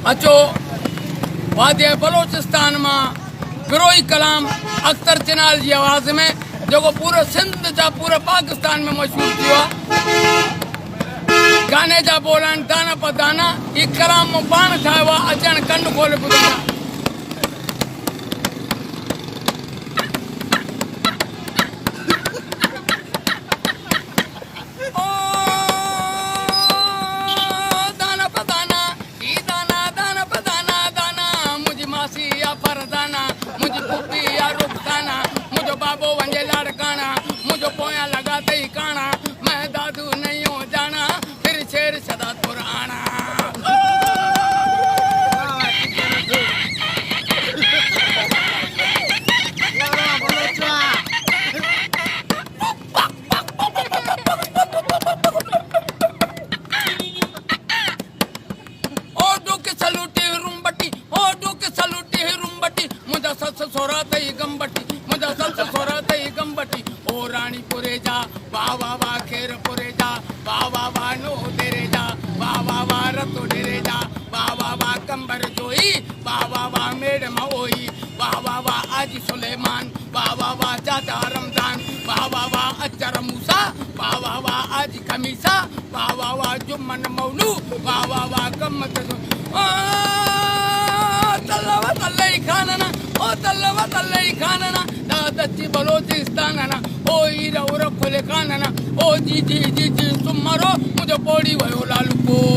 अचो वादिया बलोचिस्तान में गिरोही कलाम अख्तर चिनाल की आवाज़ में जो पूरे सिंध जा पूरे पाकिस्तान में मशहूर थी गाने जा बोलान दाना पदाना ये कलाम पान ठाहियो आहे अचण कन खोल ॿुधंदा बलोचिस्तान ओ हीरा उर खुले खान ओ जी जी जी जी तुम मरो मुझे पोड़ी भयो लालू को